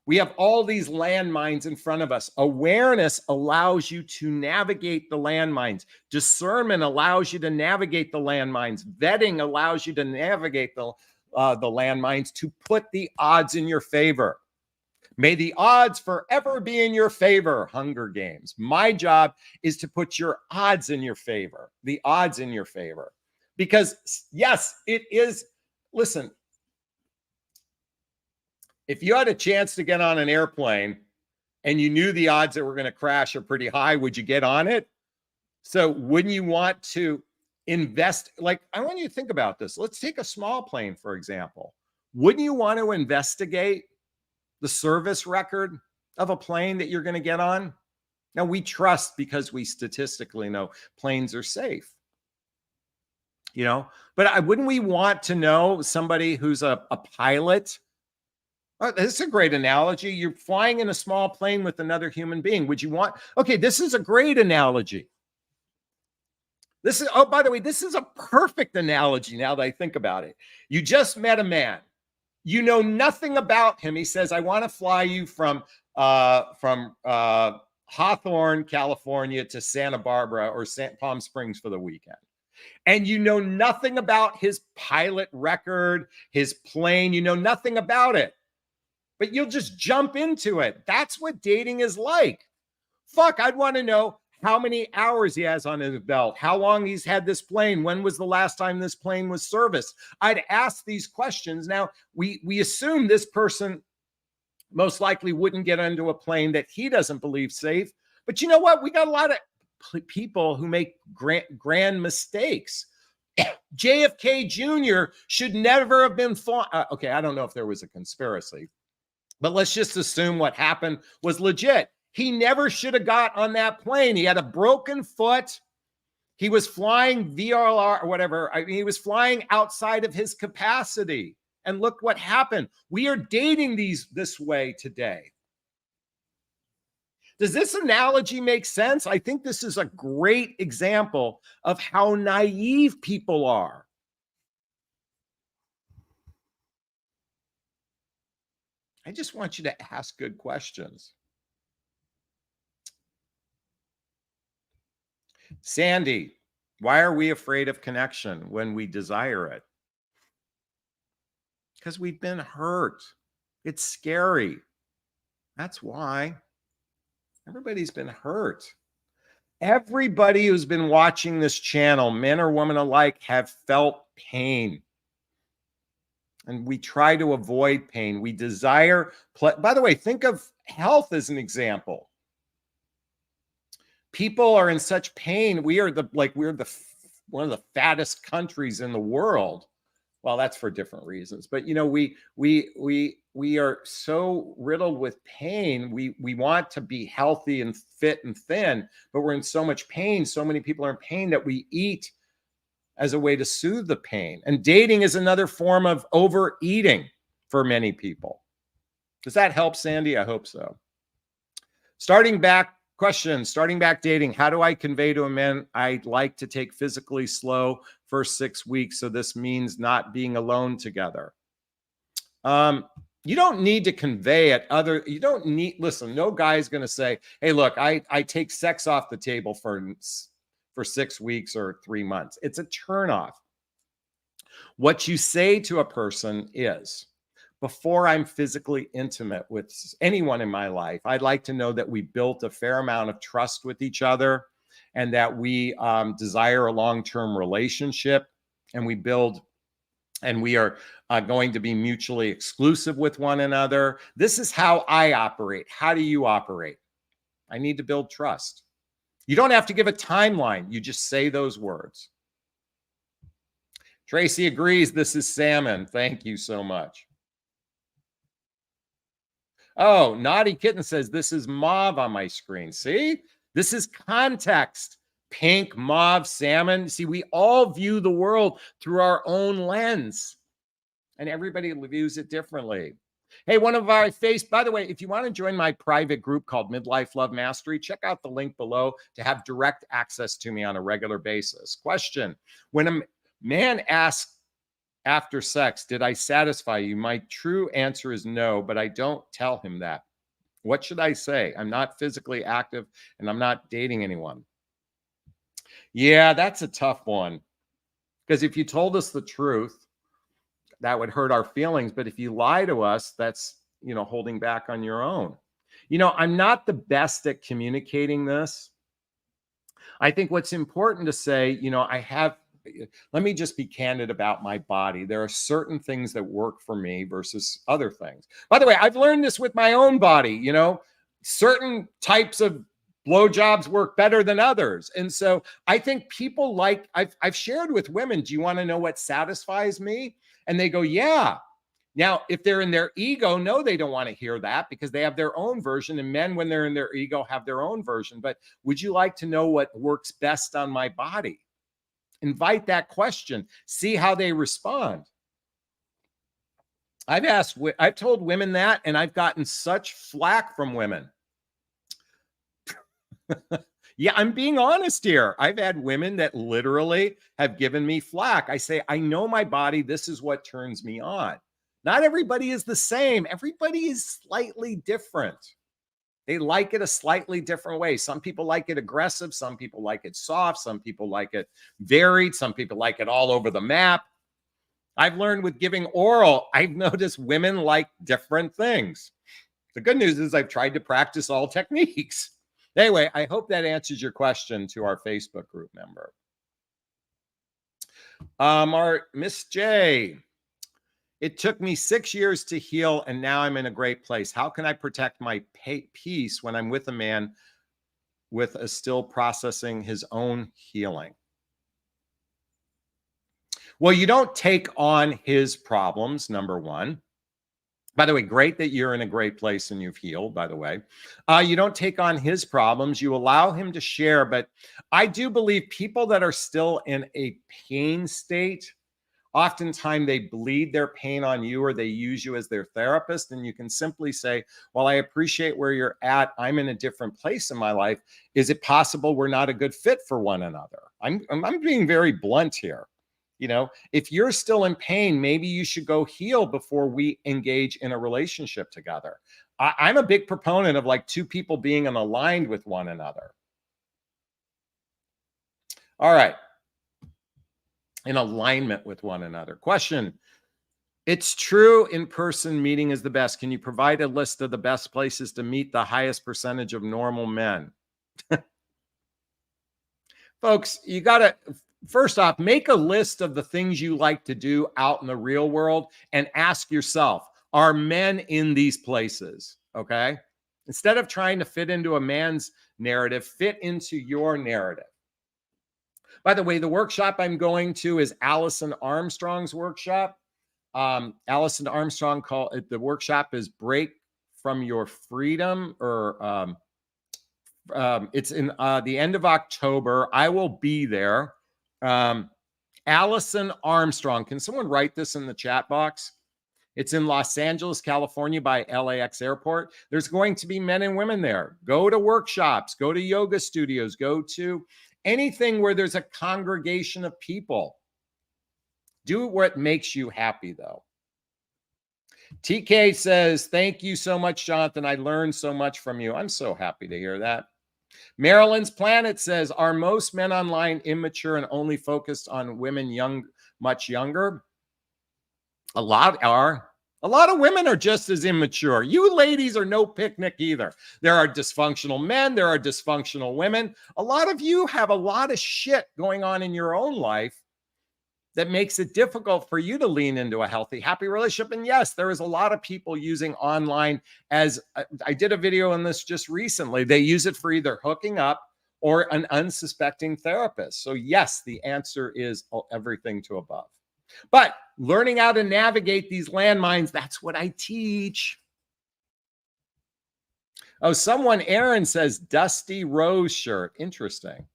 We have all these landmines in front of us. Awareness allows you to navigate the landmines. Discernment allows you to navigate the landmines. Vetting allows you to navigate the landmines to put the odds in your favor. May the odds forever be in your favor, Hunger Games. My job is to put your odds in your favor, the odds in your favor. Because yes, it is, listen, if you had a chance to get on an airplane and you knew the odds that were going to crash are pretty high, would you get on it? So wouldn't you want to invest? Like, I want you to think about this. Let's take a small plane, for example. Wouldn't you want to investigate the service record of a plane that you're going to get on? Now, we trust because we statistically know planes are safe. But wouldn't we want to know somebody who's a pilot? Oh, this is a great analogy. You're flying in a small plane with another human being. Would you want? Okay, this is a great analogy. By the way, this is a perfect analogy now that I think about it. You just met a man. You know nothing about him. He says, I want to fly you from Hawthorne, California to Santa Barbara or Palm Springs for the weekend. And you know nothing about his pilot record, his plane. You know nothing about it. But you'll just jump into it. That's what dating is like. Fuck, I'd want to know how many hours he has on his belt, how long he's had this plane, when was the last time this plane was serviced. I'd ask these questions. Now, we assume this person most likely wouldn't get into a plane that he doesn't believe safe. But you know what? We got a lot of people who make grand mistakes. JFK Jr. should never have been fought. Okay, I don't know if there was a conspiracy, but let's just assume what happened was legit. He never should have got on that plane. He had a broken foot. He was flying VRR or whatever. He was flying outside of his capacity. And look what happened. We are dating this way today. Does this analogy make sense? I think this is a great example of how naive people are. I just want you to ask good questions. Sandy, why are we afraid of connection when we desire it? because we've been hurt. It's scary. That's why. Everybody's been hurt. Everybody who's been watching this channel, men or women alike, have felt pain. And we try to avoid pain. We desire, by the way, think of health as an example. People are in such pain. We're one of the fattest countries in the world. Well, that's for different reasons, but we are so riddled with pain. We want to be healthy and fit and thin, but we're in so much pain. So many people are in pain that we eat as a way to soothe the pain. And dating is another form of overeating for many people. Does that help, Sandy? I hope so. Starting back dating. How do I convey to a man I'd like to take physically slow first 6 weeks? So this means not being alone together. You don't need to convey it. Listen, no guy's going to say, hey, look, I take sex off the table for 6 weeks or 3 months. It's a turnoff. What you say to a person is, before I'm physically intimate with anyone in my life, I'd like to know that we built a fair amount of trust with each other and that we desire a long-term relationship, and we are going to be mutually exclusive with one another. This is how I operate. How do you operate? I need to build trust. You don't have to give a timeline. You just say those words. Tracy agrees. This is salmon. Thank you so much. Oh, Naughty Kitten says this is mauve on my screen. See, this is context. Pink, mauve, salmon. See, we all view the world through our own lens, and everybody views it differently. Hey, one of our by the way, if you want to join my private group called Midlife Love Mastery, check out the link below to have direct access to me on a regular basis. Question: when a man asks after sex, did I satisfy you? My true answer is no, but I don't tell him that. What should I say? I'm not physically active and I'm not dating anyone. Yeah, that's a tough one. Because if you told us the truth, that would hurt our feelings. But if you lie to us, that's, holding back on your own. I'm not the best at communicating this. I think what's important to say, let me just be candid about my body. There are certain things that work for me versus other things. By the way, I've learned this with my own body. Certain types of blowjobs work better than others. And so I think people I've shared with women, do you want to know what satisfies me? And they go, yeah. Now, if they're in their ego, no, they don't want to hear that because they have their own version. And men, when they're in their ego, have their own version. But would you like to know what works best on my body? Invite that question. See how they respond. I've told women that, and I've gotten such flack from women. Yeah, I'm being honest here. I've had women that literally have given me flack. I say, I know my body. This is what turns me on. Not everybody is the same. Everybody is slightly different. They like it a slightly different way. Some people like it aggressive. Some people like it soft. Some people like it varied. Some people like it all over the map. I've learned with giving oral, I've noticed women like different things. The good news is I've tried to practice all techniques. Anyway, I hope that answers your question to our Facebook group member. Our Miss J, it took me 6 years to heal, and now I'm in a great place. How can I protect my peace when I'm with a man with still processing his own healing? Well, you don't take on his problems, number one. By the way, great that you're in a great place and you've healed, by the way. You don't take on his problems. You allow him to share. But I do believe people that are still in a pain state, oftentimes they bleed their pain on you or they use you as their therapist. And you can simply say, well, I appreciate where you're at. I'm in a different place in my life. Is it possible we're not a good fit for one another? I'm being very blunt here. If you're still in pain, maybe you should go heal before we engage in a relationship together. I'm a big proponent of two people being aligned with one another. All right. In alignment with one another. Question: It's true. In-person meeting is the best. Can you provide a list of the best places to meet the highest percentage of normal men? Folks, you got to, first off, make a list of the things you like to do out in the real world and ask yourself, are men in these places? Okay. Instead of trying to fit into a man's narrative, fit into your narrative. By the way, the workshop I'm going to is Allison Armstrong's workshop. Allison Armstrong called it, the workshop is Break from Your Freedom, or it's in the end of October. I will be there. Allison Armstrong. Can someone write this in the chat box? It's in Los Angeles, California by LAX airport. There's going to be men and women there. Go to workshops, go to yoga studios, go to anything where there's a congregation of people. Do what makes you happy, though. TK says, thank you so much, Jonathan. I learned so much from you. I'm so happy to hear that. Maryland's Planet says, are most men online immature and only focused on women much younger? A lot are. A lot of women are just as immature. You ladies are no picnic either. There are dysfunctional men. There are dysfunctional women. A lot of you have a lot of shit going on in your own life that makes it difficult for you to lean into a healthy, happy relationship. And yes, there is a lot of people using online as, I did a video on this just recently. They use it for either hooking up or an unsuspecting therapist. So yes, the answer is everything to above. But learning how to navigate these landmines, that's what I teach. Oh, Aaron says, Dusty Rose shirt. Interesting.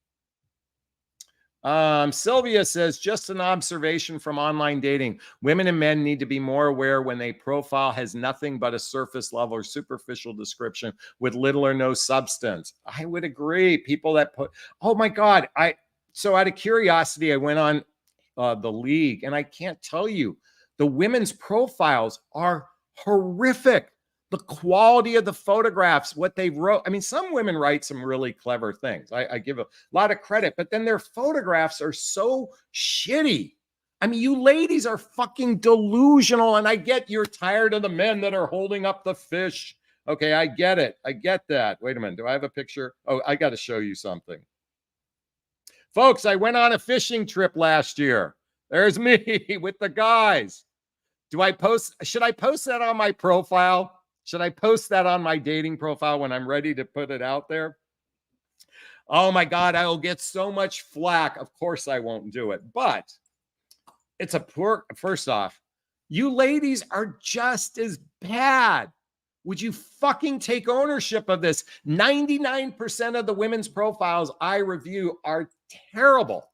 Sylvia says, just an observation from online dating. Women and men need to be more aware when a profile has nothing but a surface level or superficial description with little or no substance. I would agree. People that put, oh my God. So out of curiosity, I went on the League, and I can't tell you, the women's profiles are horrific. The quality of the photographs, what they wrote. I mean, some women write some really clever things. I give a lot of credit, but then their photographs are so shitty. I mean, you ladies are fucking delusional, and I get you're tired of the men that are holding up the fish. Okay, I get it. I get that. Wait a minute. Do I have a picture? Oh, I got to show you something. Folks, I went on a fishing trip last year. There's me with the guys. Should I post that on my profile? Should I post that on my dating profile when I'm ready to put it out there? Oh my God, I will get so much flack. Of course I won't do it, but it's first off, you ladies are just as bad. Would you fucking take ownership of this? 99% of the women's profiles I review are terrible.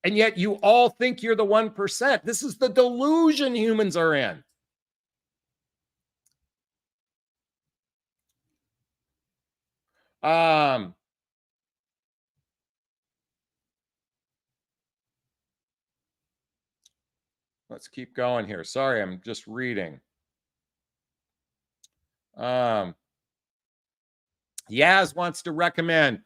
And yet you all think you're the 1%. This is the delusion humans are in. Let's keep going here. Sorry, I'm just reading. Yaz wants to recommend,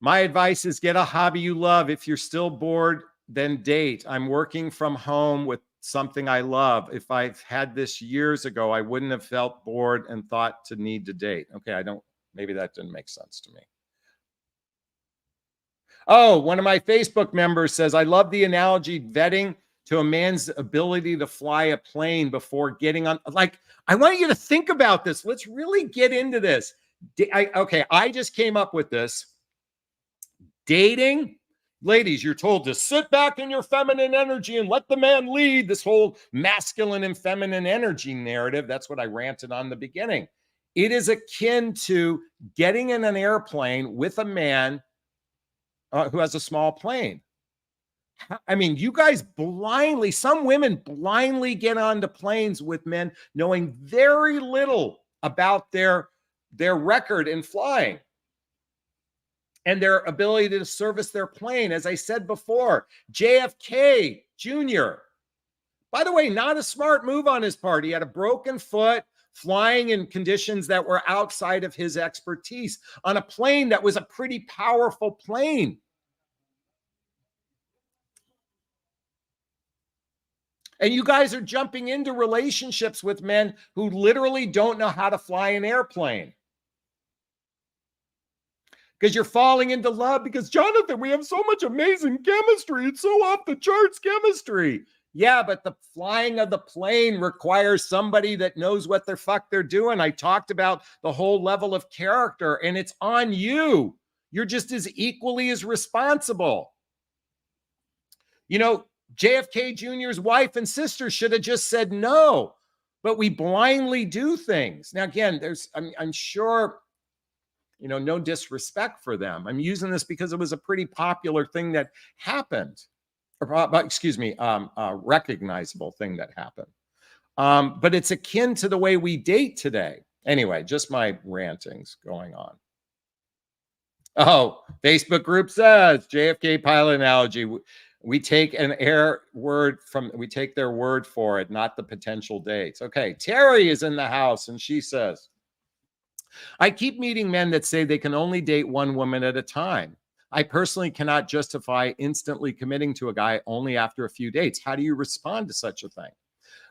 my advice is get a hobby you love. If you're still bored, then date. I'm working from home with something I love. If I've had this years ago, I wouldn't have felt bored and thought to need to date. Okay, maybe that didn't make sense to me. Oh, one of my Facebook members says, I love the analogy vetting to a man's ability to fly a plane before getting on. Like, I want you to think about this. Let's really get into this. I just came up with this. Dating, ladies, you're told to sit back in your feminine energy and let the man lead. This whole masculine and feminine energy narrative. That's what I ranted on the beginning. It is akin to getting in an airplane with a man who has a small plane. I mean, you guys some women blindly get onto planes with men knowing very little about their record in flying and their ability to service their plane. As I said before, JFK Jr., by the way, not a smart move on his part. He had a broken foot, flying in conditions that were outside of his expertise on a plane that was a pretty powerful plane. And you guys are jumping into relationships with men who literally don't know how to fly an airplane. Because you're falling into love because, Jonathan, we have so much amazing chemistry. It's so off the charts chemistry. Yeah, but the flying of the plane requires somebody that knows what the fuck they're doing. I talked about the whole level of character, and it's on you. You're just as equally as responsible. You know, JFK Jr.'s wife and sister should have just said no, but we blindly do things. Now, again, I'm sure, you know, no disrespect for them. I'm using this because it was a pretty popular thing that happened, or excuse me, recognizable thing that happened. But it's akin to the way we date today. Anyway, just my rantings going on. Oh, Facebook group says JFK Pilot Analogy. We take their word for it, not the potential dates. Okay, Terry is in the house and she says, I keep meeting men that say they can only date one woman at a time. I personally cannot justify instantly committing to a guy only after a few dates. How do you respond to such a thing?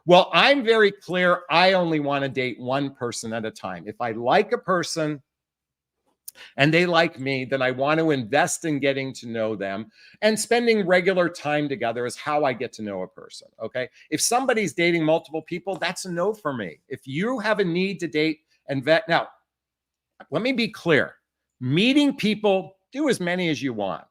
Well, I'm very clear. I only want to date one person at a time. If I like a person and they like me, then I want to invest in getting to know them, and spending regular time together is how I get to know a person. Okay. If somebody's dating multiple people, that's a no for me. If you have a need to date and vet, now, let me be clear. Meeting people, do as many as you want.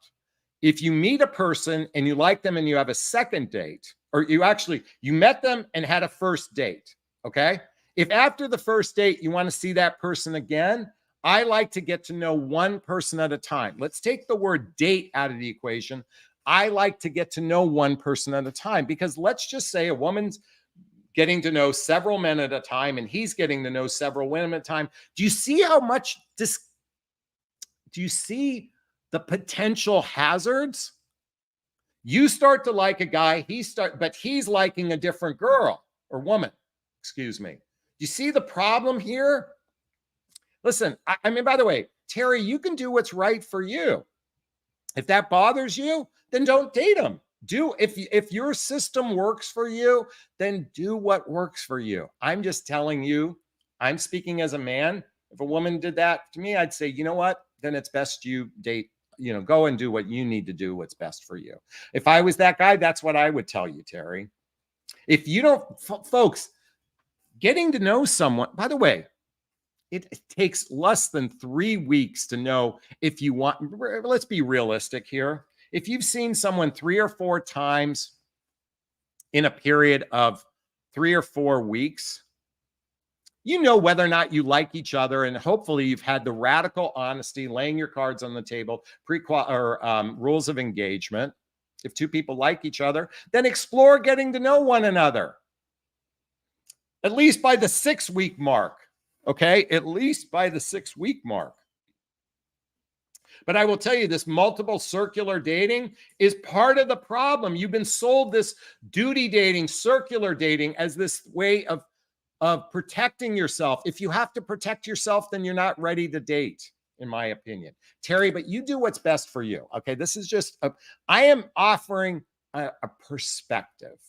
If you meet a person and you like them and you have a second date, or you met them and had a first date, okay? If after the first date you want to see that person again, I like to get to know one person at a time. Let's take the word date out of the equation. I like to get to know one person at a time, because let's just say a woman's getting to know several men at a time and he's getting to know several women at a time. Do you see how much this, do you see the potential hazards? You start to like a guy, but he's liking a different girl or woman, excuse me. Do you see the problem here? Listen, I mean, by the way, Terry, you can do what's right for you. If that bothers you, then don't date him. If your system works for you, then do what works for you. I'm just telling you, I'm speaking as a man. If a woman did that to me, I'd say, you know what? Then it's best you date, you know, go and do what you need to do, what's best for you. If I was that guy, that's what I would tell you, Terry. If you don't, folks, getting to know someone, by the way, it takes less than 3 weeks to know if you want. Let's be realistic here. If you've seen someone 3 or 4 times in a period of 3 or 4 weeks, you know whether or not you like each other, and hopefully you've had the radical honesty, laying your cards on the table, rules of engagement. If 2 people like each other, then explore getting to know one another, at least by the 6-week mark. Okay, at least by the 6-week mark. But I will tell you, this multiple circular dating is part of the problem. You've been sold this duty dating, circular dating as this way of protecting yourself. If you have to protect yourself, then you're not ready to date, in my opinion. Terry, but you do what's best for you. Okay, this is just, I am offering a perspective.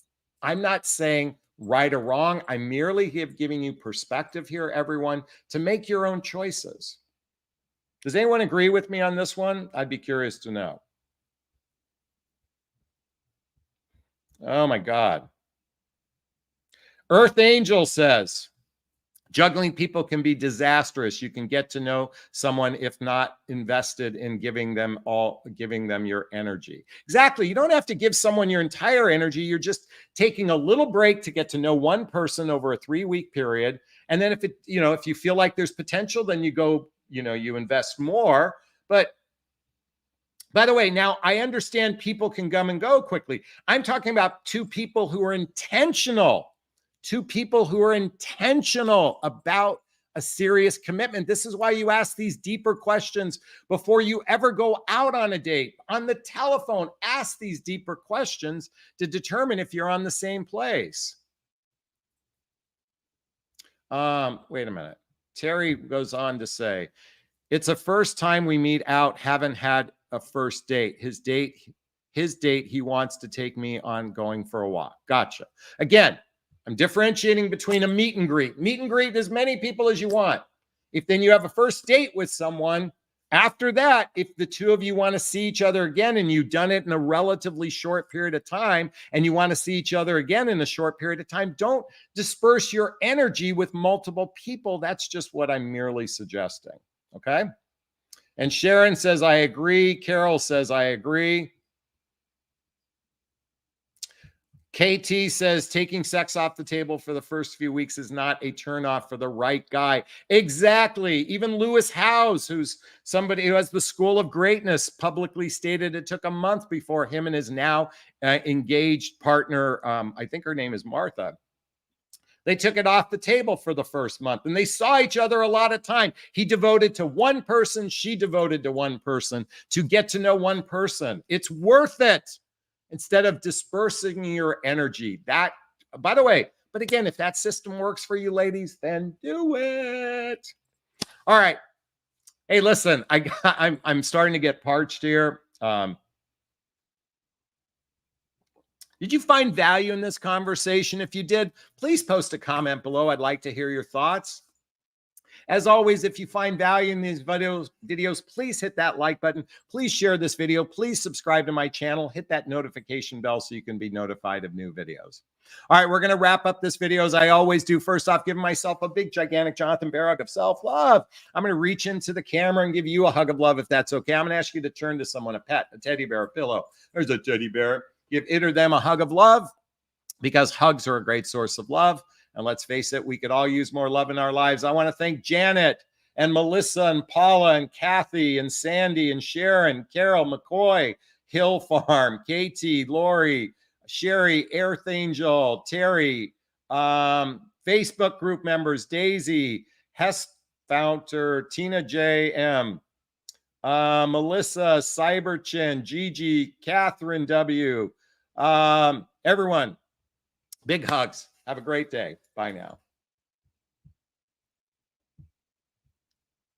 I'm not saying right or wrong. I merely giving you perspective here, everyone, to make your own choices. Does anyone agree with me on this one? I'd be curious to know. Oh my God. Earth Angel says, juggling people can be disastrous. You can get to know someone if not invested in giving them your energy. Exactly. You don't have to give someone your entire energy. You're just taking a little break to get to know one person over a 3-week period. And then if you feel like there's potential, then you go, you invest more. But by the way, now I understand people can come and go quickly. I'm talking about 2 people who are intentional. 2 people who are intentional about a serious commitment. This is why you ask these deeper questions before you ever go out on a date. On the telephone, ask these deeper questions to determine if you're on the same place. Wait a minute. Terry goes on to say, it's the first time we meet out, haven't had a first date. His his date, he wants to take me on going for a walk. Gotcha. Again, I'm differentiating between a meet and greet. Meet and greet as many people as you want. If then you have a first date with someone, after that, if the two of you want to see each other again and you've done it in a relatively short period of time and you want to see each other again in a short period of time, don't disperse your energy with multiple people. That's just what I'm merely suggesting. Okay. And Sharon says, I agree. Carol says, I agree. KT says taking sex off the table for the first few weeks is not a turnoff for the right guy. Exactly. Even Lewis Howes, who's somebody who has the School of Greatness, publicly stated it took a month before him and his now engaged partner, I think her name is Martha, they took it off the table for the first month and they saw each other a lot of time. He devoted to one person. She devoted to one person to get to know one person. It's worth it. Instead of dispersing your energy. That, by the way, but again, if that system works for you ladies, then do it. All right. Hey, listen, I'm starting to get parched here. Did you find value in this conversation? If you did, please post a comment below. I'd like to hear your thoughts. As always, if you find value in these videos, please hit that like button. Please share this video. Please subscribe to my channel. Hit that notification bell so you can be notified of new videos. All right, we're going to wrap up this video as I always do. First off, giving myself a big, gigantic Jonathan Bear hug of self-love. I'm going to reach into the camera and give you a hug of love if that's okay. I'm going to ask you to turn to someone, a pet, a teddy bear, a pillow. There's a teddy bear. Give it or them a hug of love because hugs are a great source of love. And let's face it, we could all use more love in our lives. I want to thank Janet and Melissa and Paula and Kathy and Sandy and Sharon, Carol, McCoy, Hill Farm, Katie, Lori, Sherry, Earth Angel, Terry, Facebook group members, Daisy, Hess Founter, Tina J. M., Melissa, Cyberchin, Gigi, Catherine W. Everyone, big hugs. Have a great day. Bye now.